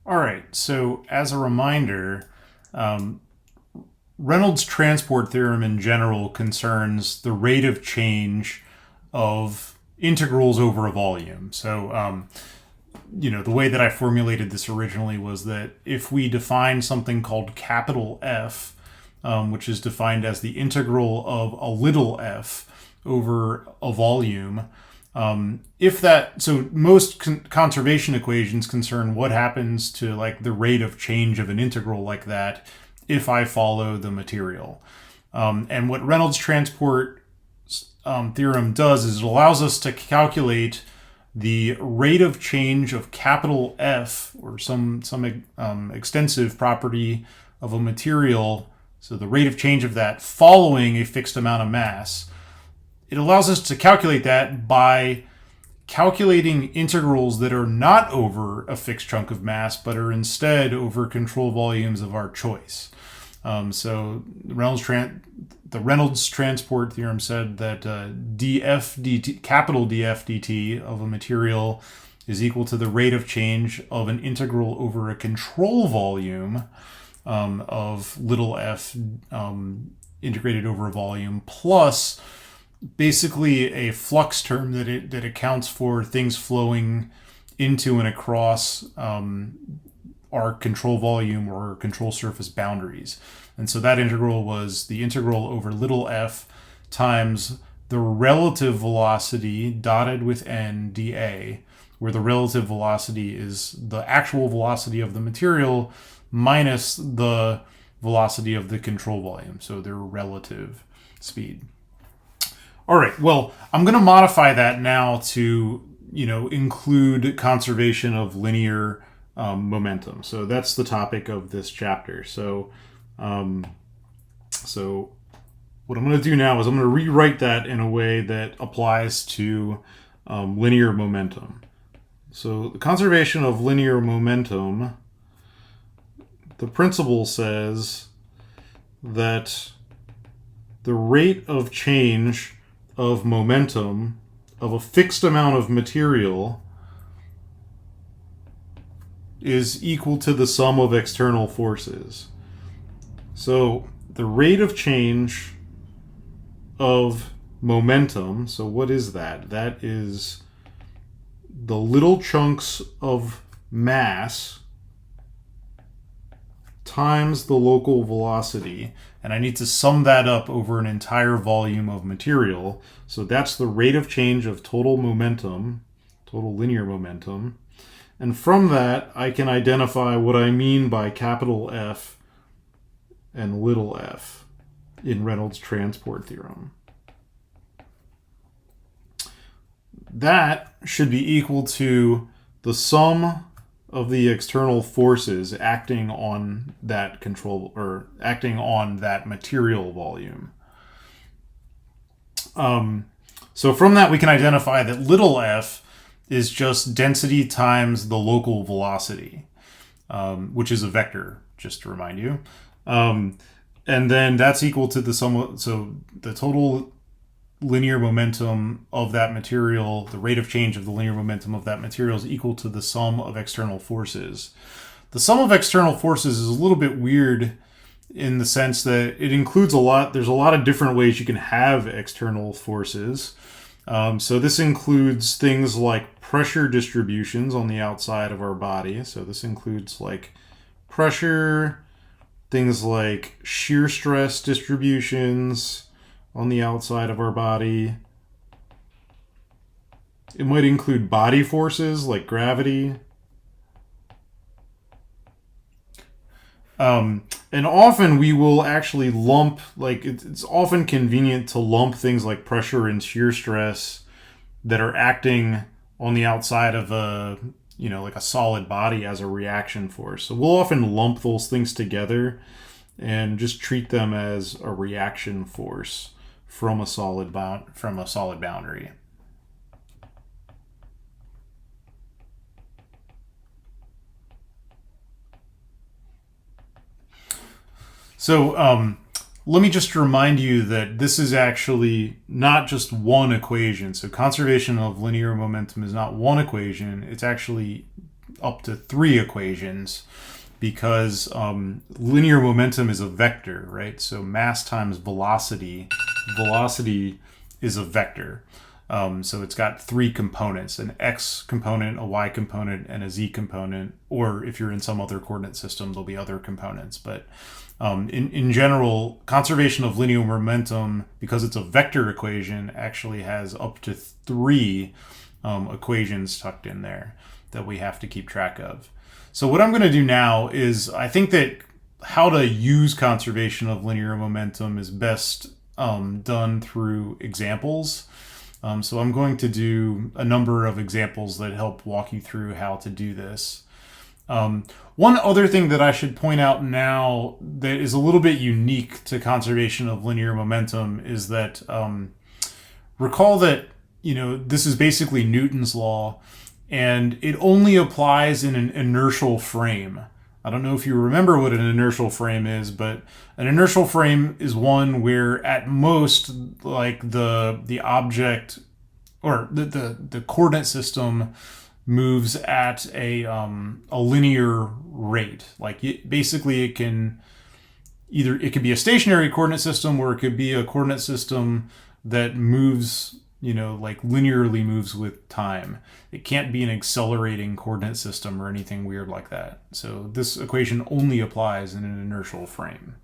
All right, so as a reminder, um, Reynolds transport theorem in general concerns the rate of change of integrals over a volume. The way that I formulated this originally was that if we define something called capital F, which is defined as the integral of a little f over a volume, most conservation equations concern what happens to like the rate of change of an integral like that if I follow the material. And what Reynolds transport theorem does is it allows us to calculate the rate of change of capital F, or some extensive property of a material, so the rate of change of that following a fixed amount of mass. It allows us to calculate that by calculating integrals that are not over a fixed chunk of mass, but are instead over control volumes of our choice. So the Reynolds transport theorem said that df dt, capital df dt of a material is equal to the rate of change of an integral over a control volume of little f integrated over a volume, plus basically a flux term that accounts for things flowing into and across our control volume or control surface boundaries. And so that integral was the integral over little f times the relative velocity dotted with n dA, where the relative velocity is the actual velocity of the material minus the velocity of the control volume, so their relative speed. All right, well, I'm going to modify that now to, include conservation of linear momentum. So that's the topic of this chapter. So what I'm going to do now is I'm going to rewrite that in a way that applies to linear momentum. So the conservation of linear momentum, the principle says that the rate of change of momentum of a fixed amount of material is equal to the sum of external forces. So the rate of change of momentum, so what is that? That is the little chunks of mass times the local velocity, and I need to sum that up over an entire volume of material. So that's the rate of change of total momentum, total linear momentum. And from that, I can identify what I mean by capital F and little f in Reynolds transport theorem. That should be equal to the sum of the external forces acting on that control, or acting on that material volume. So from that, we can identify that little f is just density times the local velocity, which is a vector, just to remind you. And then that's equal to the sum, so the total linear momentum of that material, the rate of change of the linear momentum of that material is equal to the sum of external forces. The sum of external forces is a little bit weird in the sense that it includes there's a lot of different ways you can have external forces. So this includes things like pressure distributions on the outside of our body. So this includes like pressure, things like shear stress distributions on the outside of our body. It might include body forces like gravity. And often we will actually lump, like it's often convenient to lump things like pressure and shear stress that are acting on the outside of like a solid body as a reaction force. So we'll often lump those things together and just treat them as a reaction force from a solid boundary. So let me just remind you that this is actually not just one equation. So conservation of linear momentum is not one equation. It's actually up to 3 equations because linear momentum is a vector, right? So mass times velocity is a vector. So it's got 3 components, an x component, a y component, and a z component. Or if you're in some other coordinate system, there'll be other components. But in general, conservation of linear momentum, because it's a vector equation, actually has up to 3 equations tucked in there that we have to keep track of. So what I'm going to do now is, I think that how to use conservation of linear momentum is best done through examples. So I'm going to do a number of examples that help walk you through how to do this. One other thing that I should point out now that is a little bit unique to conservation of linear momentum is that recall that, this is basically Newton's law, and it only applies in an inertial frame. I don't know if you remember what an inertial frame is, but an inertial frame is one where at most, like the object or the coordinate system moves at a linear rate. Like basically it can be a stationary coordinate system, or it could be a coordinate system that moves, like linearly moves with time. It can't be an accelerating coordinate system or anything weird like that. So this equation only applies in an inertial frame.